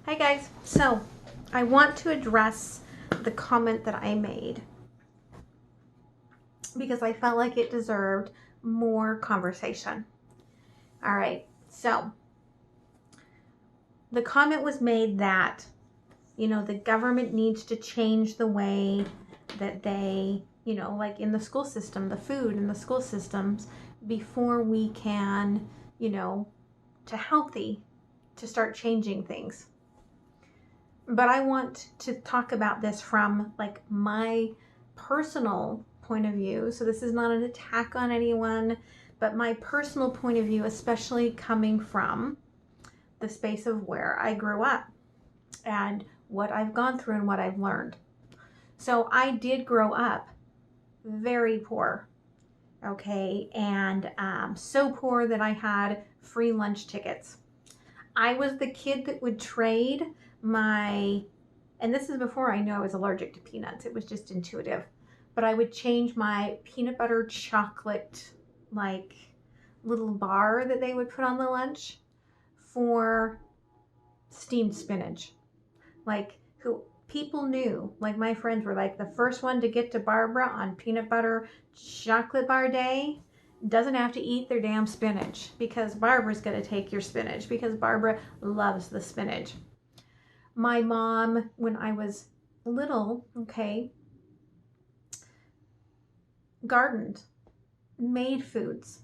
Hi guys, so I want to address the comment that I made because I felt like it deserved more conversation. All right, so the comment was made that, the government needs to change the way that they, like in the school system, the food in the school systems before we can, to start changing things. But I want to talk about this from like my personal point of view. So this is not an attack on anyone, but my personal point of view, especially coming from the space of where I grew up and what I've gone through and what I've learned. So I did grow up very poor, okay, and so poor that I had free lunch tickets. I was the kid that would trade and this is before I knew I was allergic to peanuts. It was just intuitive. But I would change my peanut butter chocolate, like little bar that they would put on the lunch for steamed spinach. Like, who people knew, like my friends were like, the first one to get to Barbara on peanut butter chocolate bar day doesn't have to eat their damn spinach because Barbara's going to take your spinach because Barbara loves the spinach. My mom, when I was little, okay, gardened, made foods,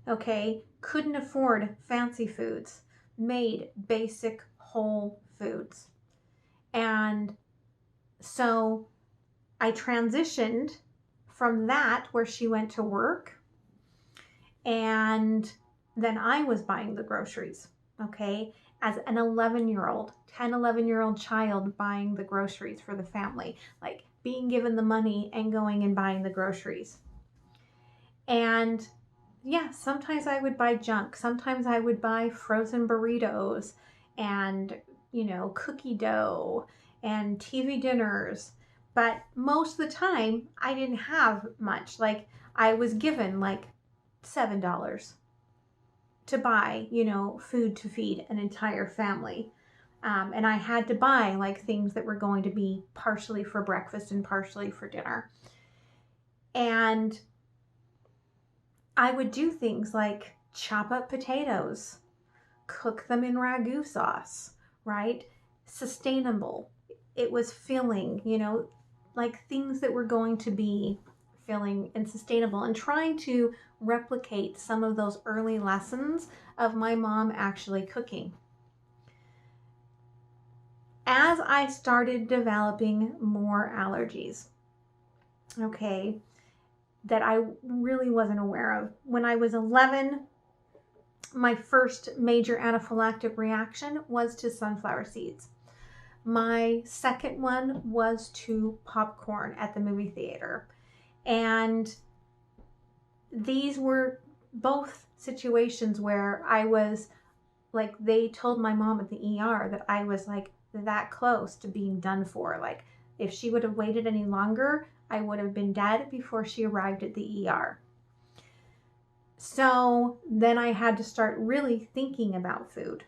okay, couldn't afford fancy foods, made basic whole foods. And so I transitioned from that where she went to work, and then I was buying the groceries, okay, as an 11-year-old child buying the groceries for the family, like being given the money and going and buying the groceries. And yeah, sometimes I would buy junk. Sometimes I would buy frozen burritos and, cookie dough and TV dinners. But most of the time, I didn't have much. Like, I was given like $7 to buy, food to feed an entire family. And I had to buy like things that were going to be partially for breakfast and partially for dinner. And I would do things like chop up potatoes, cook them in ragu sauce, right? Sustainable. It was filling, like things that were going to be filling and sustainable, and trying to replicate some of those early lessons of my mom actually cooking. As I started developing more allergies, okay, that I really wasn't aware of. When I was 11, my first major anaphylactic reaction was to sunflower seeds. My second one was to popcorn at the movie theater. And these were both situations where I was like, they told my mom at the ER that I was like that close to being done for. Like, if she would have waited any longer, I would have been dead before she arrived at the ER. So then I had to start really thinking about food.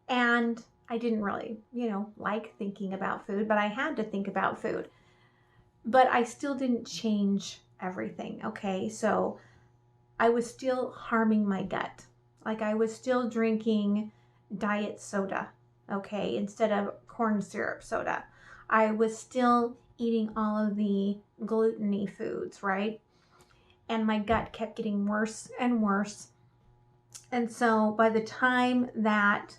And I didn't really, like thinking about food, but I had to think about food. But I still didn't change everything, okay? So I was still harming my gut. Like, I was still drinking diet soda, okay, instead of corn syrup soda. I was still eating all of the gluten-y foods, right? And my gut kept getting worse and worse. And so by the time that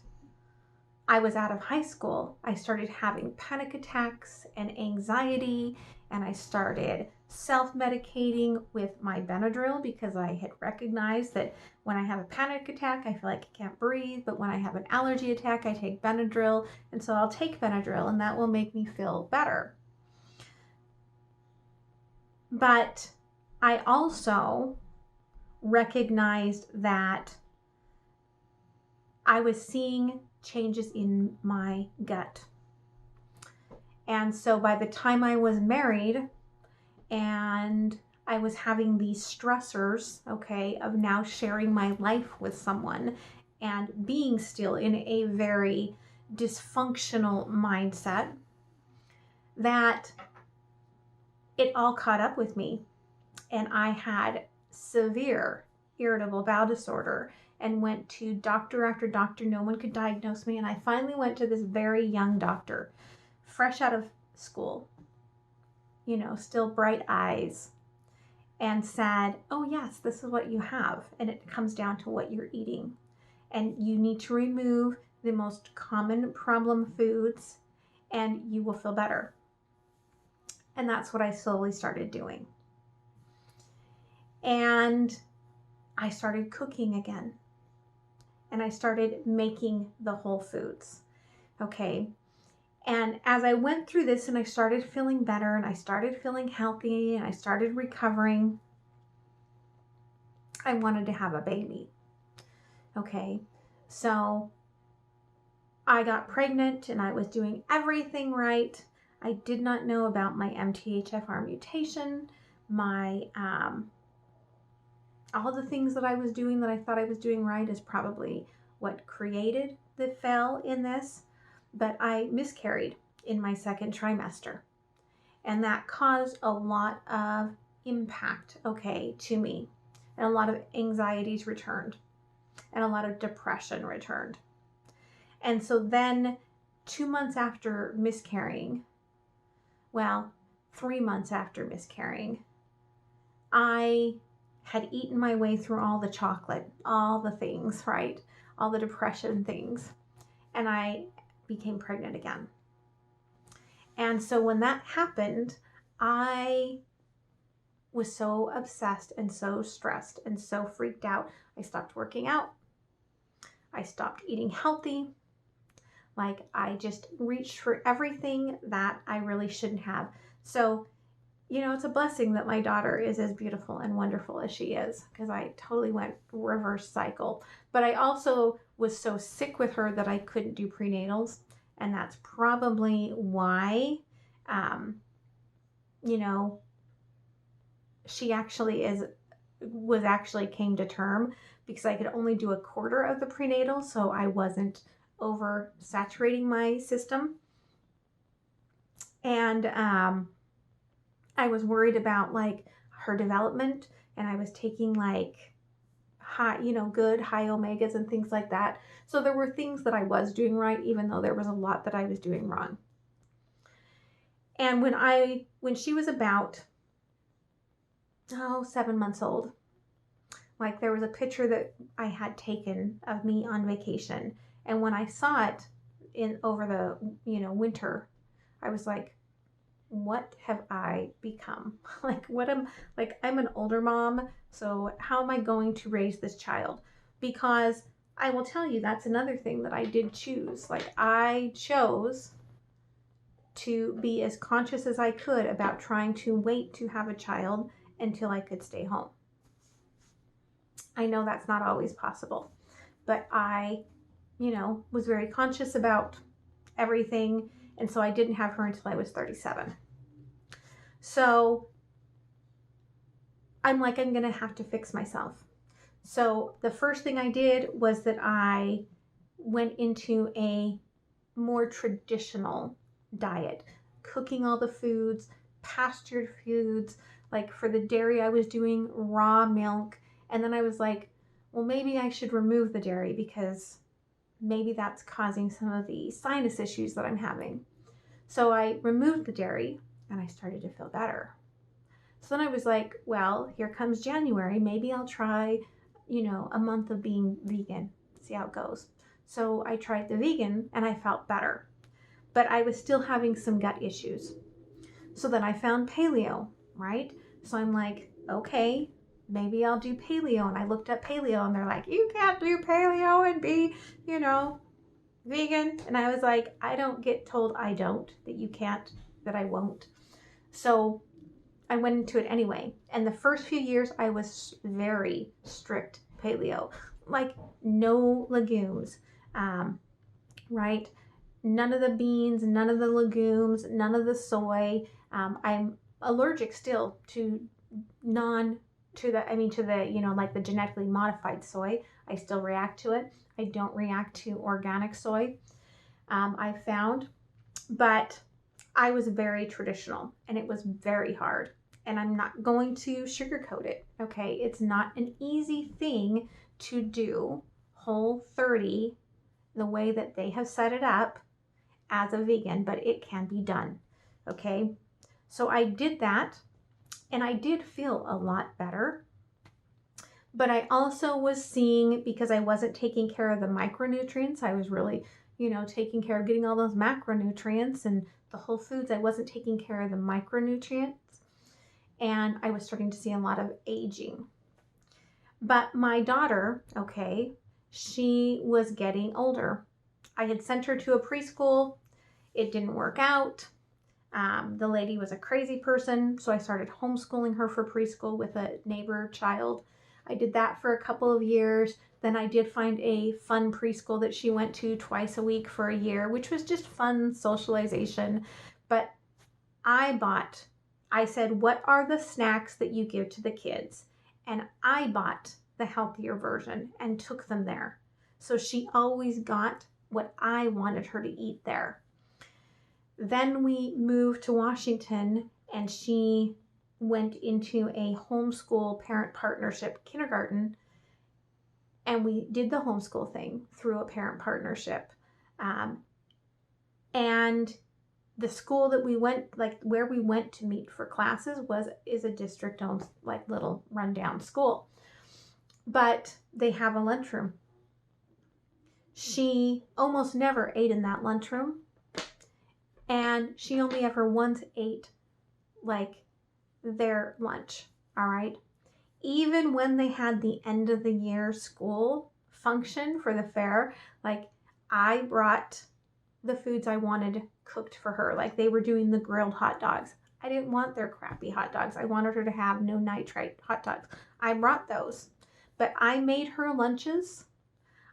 I was out of high school, I started having panic attacks and anxiety, and I started self-medicating with my Benadryl because I had recognized that when I have a panic attack, I feel like I can't breathe, but when I have an allergy attack, I take Benadryl, and so I'll take Benadryl, and that will make me feel better. But I also recognized that I was seeing changes in my gut. And so by the time I was married and I was having these stressors, okay, of now sharing my life with someone and being still in a very dysfunctional mindset that it all caught up with me. And I had severe irritable bowel disorder and went to doctor after doctor. No one could diagnose me. And I finally went to this very young doctor, fresh out of school, you know, still bright eyes, and said, oh yes, this is what you have. And it comes down to what you're eating. And you need to remove the most common problem foods and you will feel better. And that's what I slowly started doing. And I started cooking again. And I started making the whole foods. Okay. And as I went through this and I started feeling better and I started feeling healthy and I started recovering, I wanted to have a baby. Okay. So I got pregnant and I was doing everything right. I did not know about my MTHFR mutation, my all the things that I was doing that I thought I was doing right is probably what created the fail in this. But I miscarried in my second trimester. And that caused a lot of impact, okay, to me. And a lot of anxieties returned. And a lot of depression returned. And so then 2 months after miscarrying, well, 3 months after miscarrying, I had eaten my way through all the chocolate, all the things, right? All the depression things. And I became pregnant again. And so when that happened, I was so obsessed and so stressed and so freaked out. I stopped working out. I stopped eating healthy. Like I just reached for everything that I really shouldn't have. So, you know, it's a blessing that my daughter is as beautiful and wonderful as she is, because I totally went reverse cycle. But I also was so sick with her that I couldn't do prenatals. And that's probably why, you know, she actually came to term, because I could only do a quarter of the prenatal. So I wasn't over saturating my system. And, I was worried about like her development, and I was taking like high, you know, good high omegas and things like that. So there were things that I was doing right, even though there was a lot that I was doing wrong. And when she was about, 7 months old, like there was a picture that I had taken of me on vacation. And when I saw it over the, you know, winter, I was like, what have I become? I'm an older mom, so how am I going to raise this child? Because I will tell you, that's another thing that I did choose. Like I chose to be as conscious as I could about trying to wait to have a child until I could stay home. I know that's not always possible, but I, you know, was very conscious about everything. And so I didn't have her until I was 37. So I'm like, I'm going to have to fix myself. So the first thing I did was that I went into a more traditional diet, cooking all the foods, pastured foods. Like for the dairy, I was doing raw milk. And then I was like, well, maybe I should remove the dairy because maybe that's causing some of the sinus issues that I'm having. So I removed the dairy and I started to feel better. So then I was like, well, here comes January. Maybe I'll try, you know, a month of being vegan, see how it goes. So I tried the vegan and I felt better, but I was still having some gut issues. So then I found paleo, right? So I'm like, okay, maybe I'll do paleo. And I looked up paleo and they're like, you can't do paleo and be, you know, vegan. And I was like, I don't get told I don't, that you can't, that I won't. So I went into it anyway. And the first few years I was very strict paleo, like no legumes, right? None of the beans, none of the legumes, none of the soy. I'm allergic still to the, you know, like the genetically modified soy. I still react to it. I don't react to organic soy. I found, but I was very traditional and it was very hard. And I'm not going to sugarcoat it, okay? It's not an easy thing to do Whole30 the way that they have set it up as a vegan, but it can be done, okay? So I did that and I did feel a lot better. But I also was seeing, because I wasn't taking care of the micronutrients, I was really, taking care of getting all those macronutrients and the whole foods. I wasn't taking care of the micronutrients, and I was starting to see a lot of aging. But my daughter, okay, she was getting older. I had sent her to a preschool. It didn't work out. The lady was a crazy person, so I started homeschooling her for preschool with a neighbor child. I did that for a couple of years. Then I did find a fun preschool that she went to twice a week for a year, which was just fun socialization. But I said, what are the snacks that you give to the kids? And I bought the healthier version and took them there. So she always got what I wanted her to eat there. Then we moved to Washington and she went into a homeschool parent partnership kindergarten, and we did the homeschool thing through a parent partnership. And the school that we went, where we went to meet for classes is a district-owned, little rundown school. But they have a lunchroom. She almost never ate in that lunchroom, and she only ever once ate their lunch, all right? Even when they had the end of the year school function for the fair, I brought the foods I wanted cooked for her. They were doing the grilled hot dogs. I didn't want their crappy hot dogs. I wanted her to have no nitrite hot dogs. I brought those. But I made her lunches.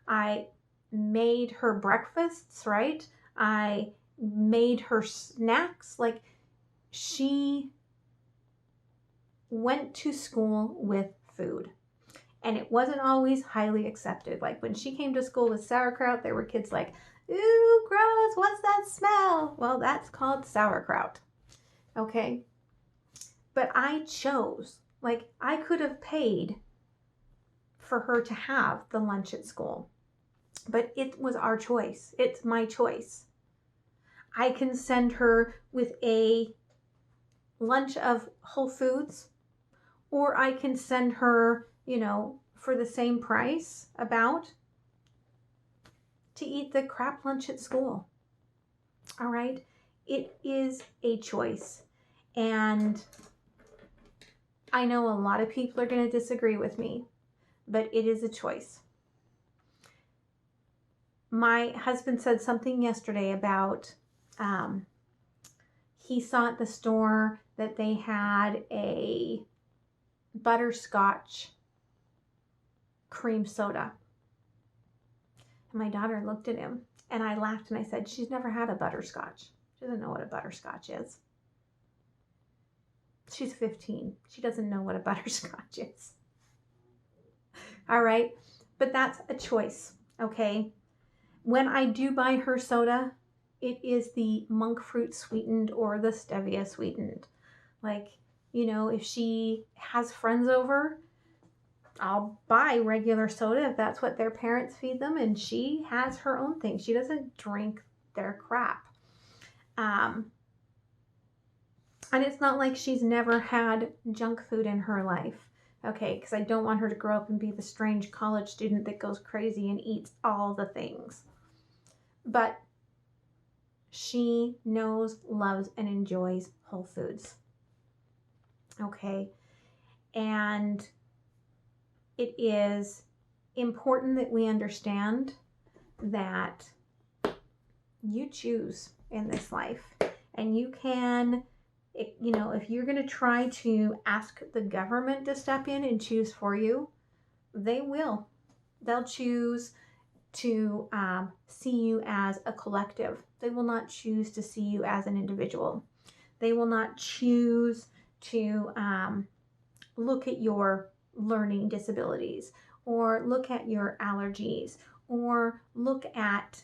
I made her breakfasts, right? I made her snacks. She went to school with food, and it wasn't always highly accepted. When she came to school with sauerkraut, there were kids ooh, gross, what's that smell? Well, that's called sauerkraut, okay? But I chose, I could have paid for her to have the lunch at school, but it was our choice. It's my choice. I can send her with a lunch of Whole Foods, or I can send her, for the same price to eat the crap lunch at school. All right? It is a choice. And I know a lot of people are going to disagree with me, but it is a choice. My husband said something yesterday about he saw at the store that they had a butterscotch cream soda. And my daughter looked at him, and I laughed and I said, she's never had a butterscotch. She doesn't know what a butterscotch is. She's 15. She doesn't know what a butterscotch is. All right, but that's a choice, okay? When I do buy her soda, it is the monk fruit sweetened or the stevia sweetened. If she has friends over, I'll buy regular soda if that's what their parents feed them, and she has her own thing. She doesn't drink their crap. And it's not like she's never had junk food in her life, okay? Because I don't want her to grow up and be the strange college student that goes crazy and eats all the things. But she knows, loves, and enjoys Whole Foods, okay? And it is important that we understand that you choose in this life, and you can, if you're going to try to ask the government to step in and choose for you, they will. They'll choose to see you as a collective. They will not choose to see you as an individual. They will not choose to look at your learning disabilities, or look at your allergies, or look at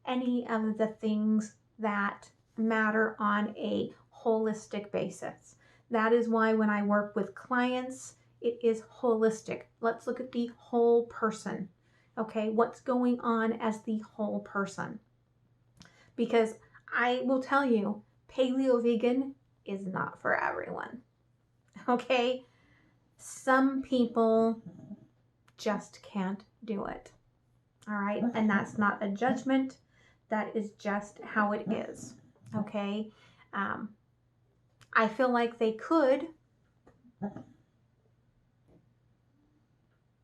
any of the things that matter on a holistic basis. That is why when I work with clients, it is holistic. Let's look at the whole person. Okay, what's going on as the whole person? Because I will tell you, paleo vegan is not for everyone. Okay, some people just can't do it. All right, and that's not a judgment. That is just how it is. Okay, I feel like they could,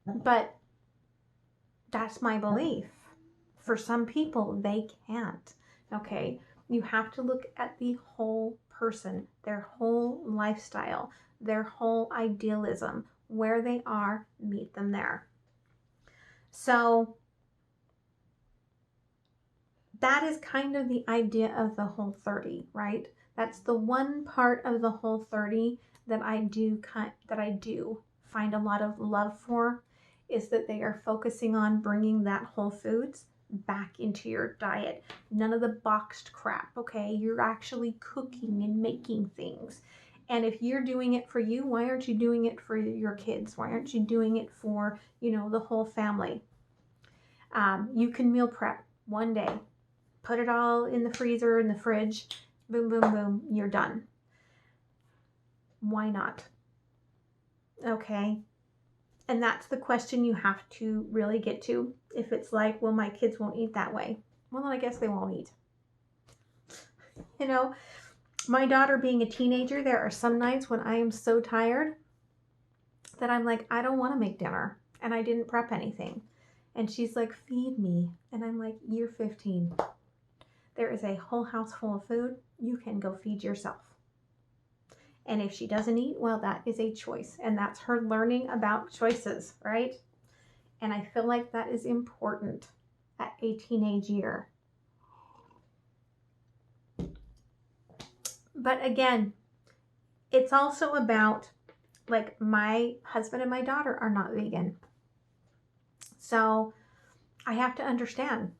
but that's my belief. For some people, they can't. Okay, you have to look at the whole person, their whole lifestyle, their whole idealism, where they are, meet them there. So that is kind of the idea of the Whole 30, right? That's the one part of the Whole 30 that I do find a lot of love for, is that they are focusing on bringing that whole foods back into your diet. None of the boxed crap, okay? You're actually cooking and making things. And if you're doing it for you, why aren't you doing it for your kids? Why aren't you doing it for, the whole family? You can meal prep one day. Put it all in the freezer, in the fridge. Boom, boom, boom. You're done. Why not? Okay. And that's the question you have to really get to. If it's like, well, my kids won't eat that way. Well, then I guess they won't eat. My daughter being a teenager, there are some nights when I am so tired that I'm like, I don't want to make dinner. And I didn't prep anything. And she's like, feed me. And I'm like, you're 15. There is a whole house full of food. You can go feed yourself. And if she doesn't eat, well, that is a choice. And that's her learning about choices, right? And I feel like that is important at a teenage year. But again, it's also about, like, my husband and my daughter are not vegan. So I have to understand,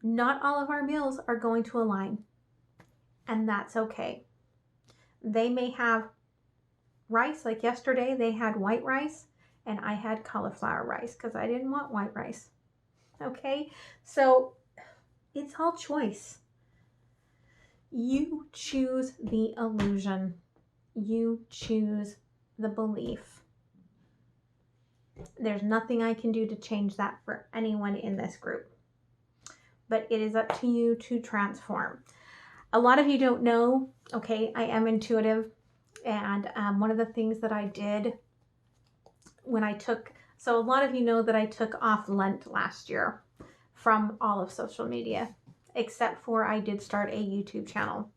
not all of our meals are going to align. And that's okay. They may have rice, like yesterday they had white rice and I had cauliflower rice because I didn't want white rice. Okay, so it's all choice. You choose the illusion. You choose the belief. There's nothing I can do to change that for anyone in this group. But it is up to you to transform. A lot of you don't know, okay, I am intuitive. And one of the things that I did when so a lot of you know that I took off Lent last year from all of social media, except for I did start a YouTube channel.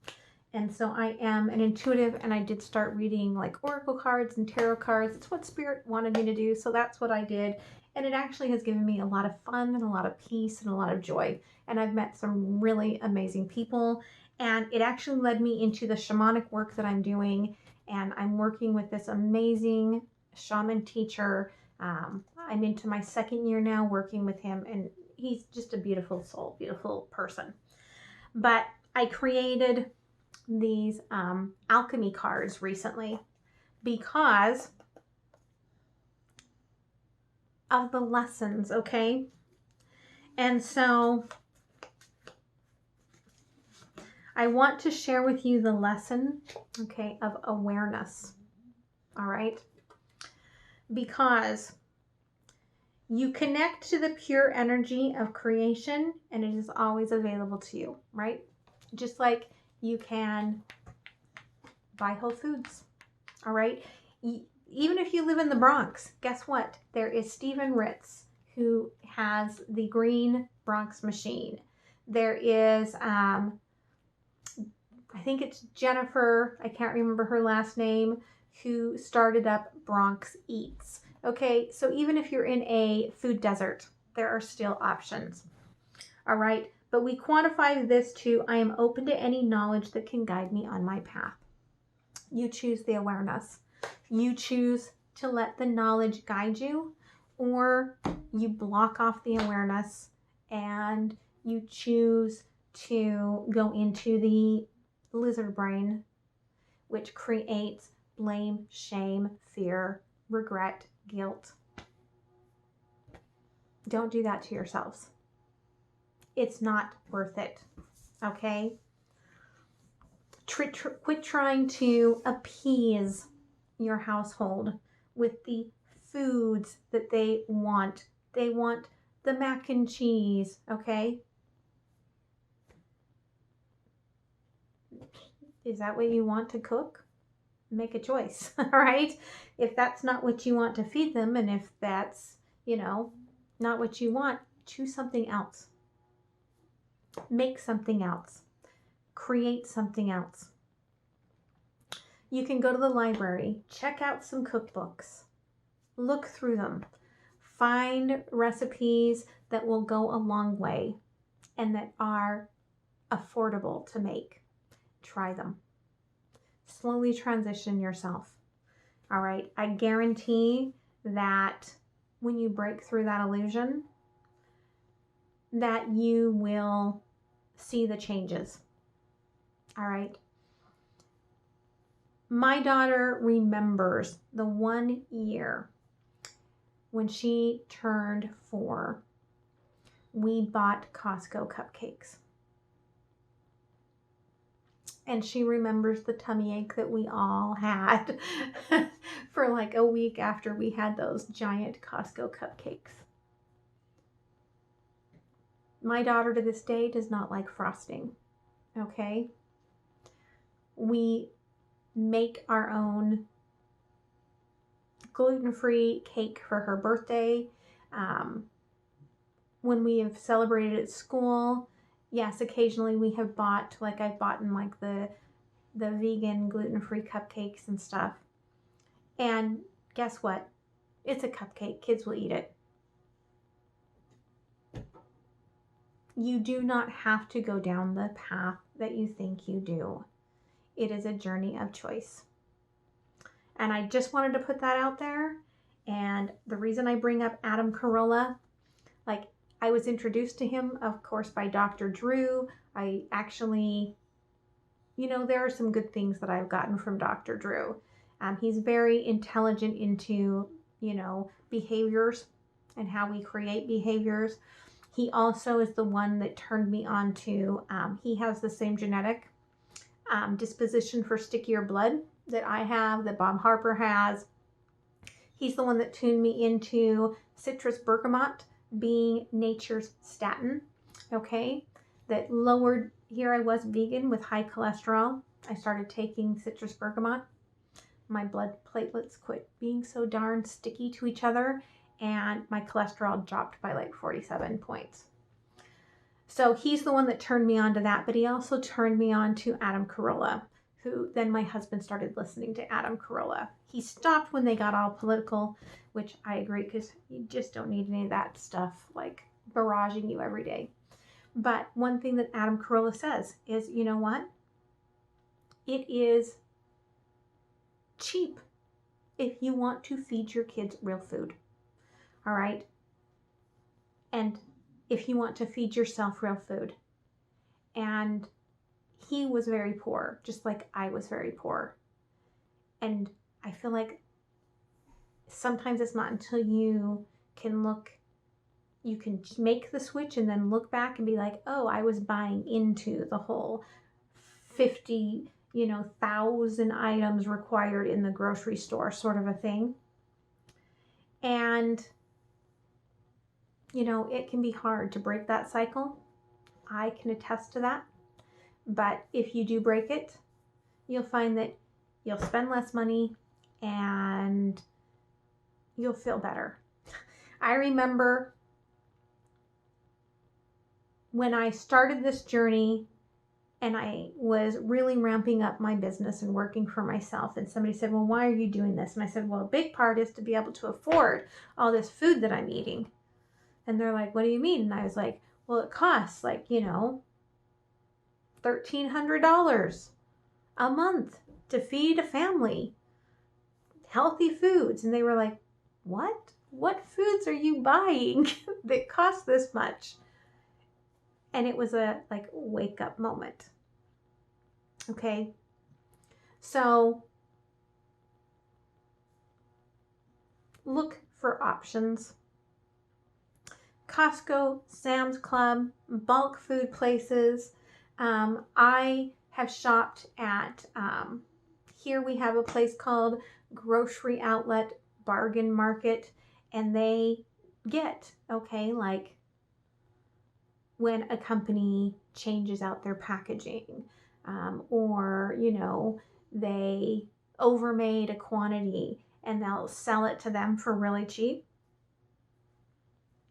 And so I am an intuitive, and I did start reading like oracle cards and tarot cards. It's what Spirit wanted me to do, so that's what I did. And it actually has given me a lot of fun and a lot of peace and a lot of joy. And I've met some really amazing people. And it actually led me into the shamanic work that I'm doing. And I'm working with this amazing shaman teacher. I'm into my second year now working with him. And he's just a beautiful soul, beautiful person. But I created these alchemy cards recently because of the lessons, okay? And so I want to share with you the lesson, okay, of awareness, all right? Because you connect to the pure energy of creation and it is always available to you, right? Just like you can buy Whole Foods, all right? Even if you live in the Bronx, guess what? There is Stephen Ritz, who has the Green Bronx Machine. There is, I think it's Jennifer, I can't remember her last name, who started up Bronx Eats. Okay, so even if you're in a food desert, there are still options, all right? But we quantify this to, I am open to any knowledge that can guide me on my path. You choose the awareness. You choose to let the knowledge guide you, or you block off the awareness and you choose to go into the lizard brain, which creates blame, shame, fear, regret, guilt. Don't do that to yourselves. It's not worth it, okay? Quit trying to appease your household with the foods that they want. They want the mac and cheese, okay? Is that what you want to cook? Make a choice, all right? If that's not what you want to feed them, and if that's, not what you want, choose something else. Make something else. Create something else. You can go to the library, check out some cookbooks, look through them, find recipes that will go a long way and that are affordable to make. Try them. Slowly transition yourself. All right. I guarantee that when you break through that illusion, that you will see the changes. All right. My daughter remembers the 1 year when she turned 4, we bought Costco cupcakes. And she remembers the tummy ache that we all had for like a week after we had those giant Costco cupcakes. My daughter to this day does not like frosting, okay? We make our own gluten-free cake for her birthday. When we have celebrated at school, yes, occasionally we have bought, like I've bought in like the vegan gluten-free cupcakes and stuff. And guess what? It's a cupcake. Kids will eat it. You do not have to go down the path that you think you do. It is a journey of choice. And I just wanted to put that out there. And the reason I bring up Adam Carolla, like I was introduced to him, of course, by Dr. Drew. I actually, there are some good things that I've gotten from Dr. Drew. He's very intelligent into, behaviors and how we create behaviors. He also is the one that turned me on to, he has the same genetic disposition for stickier blood that I have, that Bob Harper has. He's the one that tuned me into citrus bergamot being nature's statin, okay? That lowered, here I was vegan with high cholesterol. I started taking citrus bergamot. My blood platelets quit being so darn sticky to each other, and my cholesterol dropped by like 47 points. So he's the one that turned me on to that, but he also turned me on to Adam Carolla, who then my husband started listening to Adam Carolla. He stopped when they got all political, which I agree, because you just don't need any of that stuff like barraging you every day. But one thing that Adam Carolla says is, you know what? It is cheap if you want to feed your kids real food. All right? And if you want to feed yourself real food. And he was very poor, just like I was very poor. And I feel like sometimes it's not until you can make the switch and then look back and be like, oh, I was buying into the whole 50,000 items required in the grocery store sort of a thing. And it can be hard to break that cycle. I can attest to that. But if you do break it, you'll find that you'll spend less money and you'll feel better. I remember when I started this journey and I was really ramping up my business and working for myself, and somebody said, well, why are you doing this? And I said, well, a big part is to be able to afford all this food that I'm eating. And they're like, what do you mean? And I was like, well, it costs like, $1,300 a month to feed a family healthy foods. And they were like, what foods are you buying that cost this much? And it was a like wake up moment. Okay. So look for options. Costco, Sam's Club, bulk food places. I have shopped at, here we have a place called Grocery Outlet Bargain Market, and they get, okay, like when a company changes out their packaging, or, you know, they overmade a quantity and they'll sell it to them for really cheap.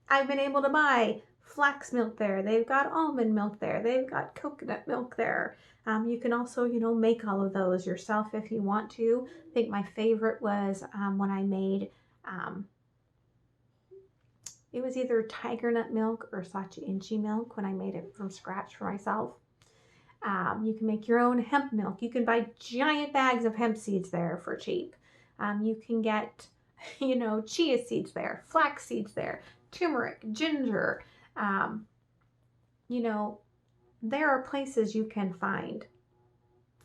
I've been able to buy flax milk there. They've got almond milk there. They've got coconut milk there. You can also, you know, make all of those yourself if you want to. I think my favorite was when I made, it was either tiger nut milk or sachi inchi milk when I made it from scratch for myself. You can make your own hemp milk. You can buy giant bags of hemp seeds there for cheap. You can get, you know, chia seeds there, flax seeds there, turmeric, ginger. You know, there are places you can find.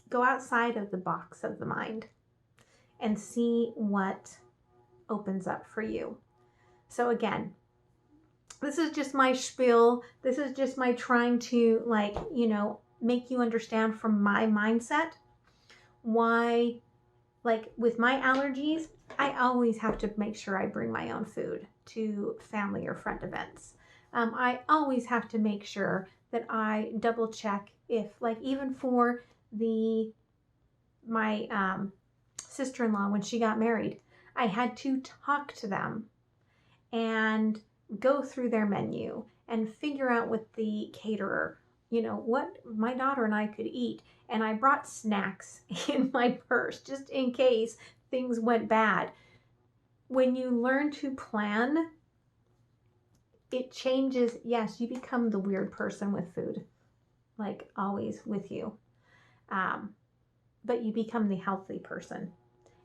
Go outside of the box of the mind and see what opens up for you. So again, this is just my spiel. This is just my trying to, like, you know, make you understand from my mindset why, like with my allergies, I always have to make sure I bring my own food to family or friend events. I always have to make sure that I double check if, like, even for my sister-in-law, when she got married, I had to talk to them and go through their menu and figure out with the caterer, you know, what my daughter and I could eat. And I brought snacks in my purse just in case things went bad. When you learn to plan, it changes. Yes, you become the weird person with food, like always with you. But you become the healthy person.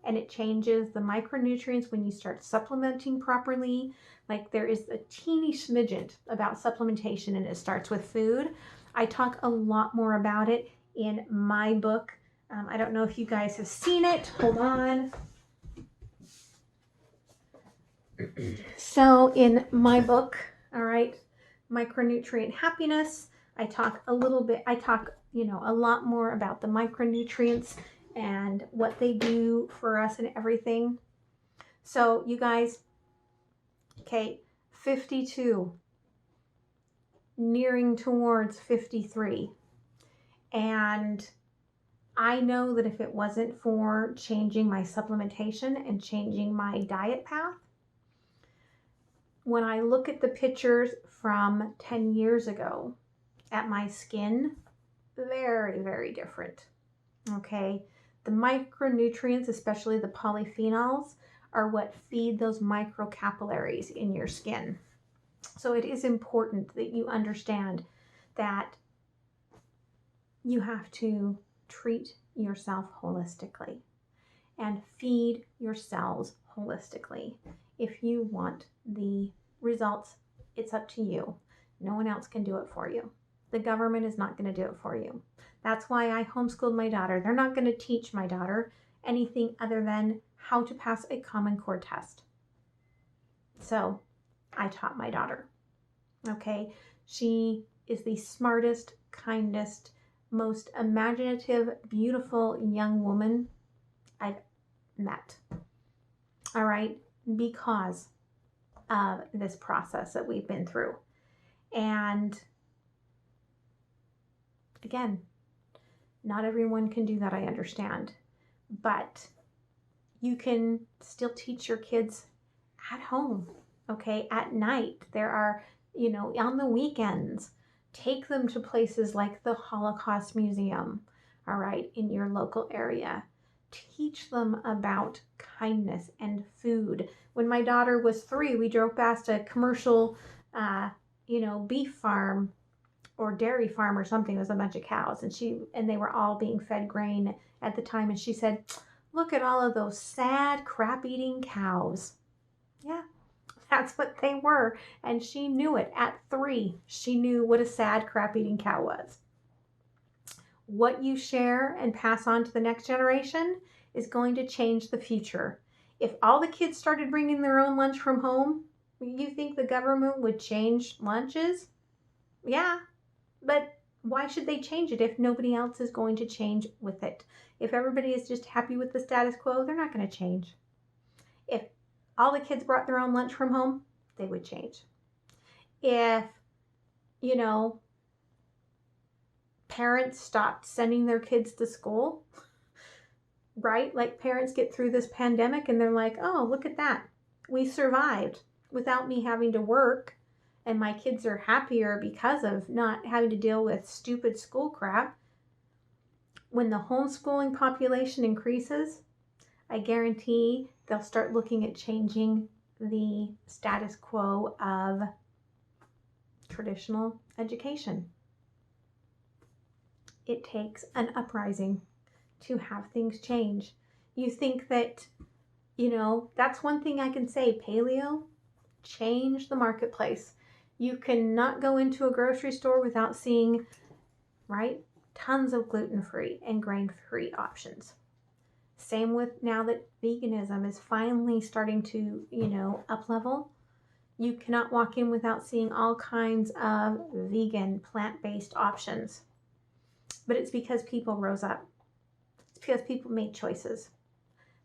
And it changes the micronutrients when you start supplementing properly. Like there is a teeny smidgen about supplementation, and it starts with food. I talk a lot more about it in my book. I don't know if you guys have seen it. Hold on. So in my book, all right, Micronutrient Happiness, I talk a little bit, you know, a lot more about the micronutrients and what they do for us and everything. So you guys, okay, 52, nearing towards 53. And I know that if it wasn't for changing my supplementation and changing my diet path, when I look at the pictures from 10 years ago at my skin, very, very different. Okay. The micronutrients, especially the polyphenols, are what feed those microcapillaries in your skin. So it is important that you understand that you have to treat yourself holistically and feed your cells holistically. If you want the results, it's up to you. No one else can do it for you. The government is not going to do it for you. That's why I homeschooled my daughter. They're not going to teach my daughter anything other than how to pass a Common Core test. So I taught my daughter. Okay, she is the smartest, kindest, most imaginative, beautiful young woman I've met. All right, because of this process that we've been through. And again, not everyone can do that, I understand. But you can still teach your kids at home, okay, at night. There are, you know, on the weekends, take them to places like the Holocaust Museum, all right, in your local area. Teach them about kindness and food. When my daughter was 3, we drove past a commercial, you know, beef farm or dairy farm or something. It was a bunch of cows, and they were all being fed grain at the time. And she said, "Look at all of those sad, crap-eating cows." Yeah, That's what they were. And she knew it at 3. She knew what a sad, crap eating cow was. What you share and pass on to the next generation is going to change the future. If all the kids started bringing their own lunch from home, you think the government would change lunches? Yeah, but why should they change it if nobody else is going to change with it? If everybody is just happy with the status quo, they're not going to change. If all the kids brought their own lunch from home, they would change. If, parents stopped sending their kids to school, right? Like parents get through this pandemic and they're like, oh, look at that. We survived without me having to work, and my kids are happier because of not having to deal with stupid school crap. When the homeschooling population increases, I guarantee they'll start looking at changing the status quo of traditional education. It takes an uprising to have things change. You think that, that's one thing I can say, paleo, change the marketplace. You cannot go into a grocery store without seeing, right, tons of gluten-free and grain-free options. Same with now that veganism is finally starting to, up level. You cannot walk in without seeing all kinds of vegan, plant-based options. But it's because people rose up. It's because people made choices.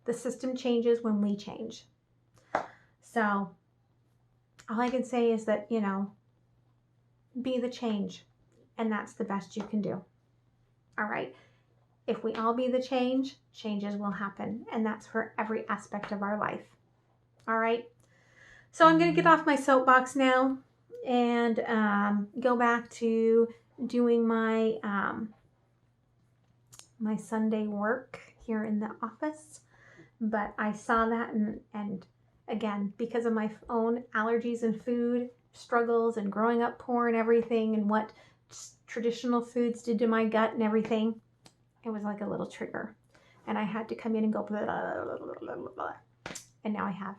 The system changes when we change. So all I can say is that, be the change. And that's the best you can do. All right. If we all be the change, changes will happen. And that's for every aspect of our life. All right. So I'm going to get off my soapbox now and go back to doing my my Sunday work here in the office. But I saw that and again, because of my own allergies and food struggles and growing up poor and everything and what traditional foods did to my gut and everything, it was like a little trigger. And I had to come in and go blah, blah, blah, blah, blah, blah. And now I have.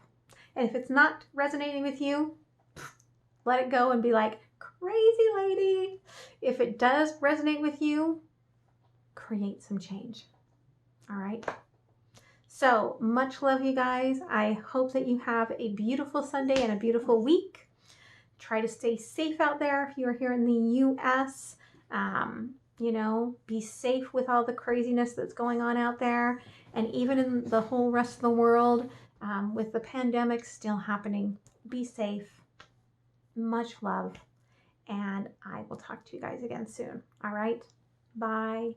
And if it's not resonating with you, let it go and be like, crazy lady. If it does resonate with you, create some change. All right. So much love, you guys. I hope that you have a beautiful Sunday and a beautiful week. Try to stay safe out there if you're here in the U.S. Be safe with all the craziness that's going on out there. And even in the whole rest of the world, with the pandemic still happening, be safe. Much love. And I will talk to you guys again soon. All right. Bye.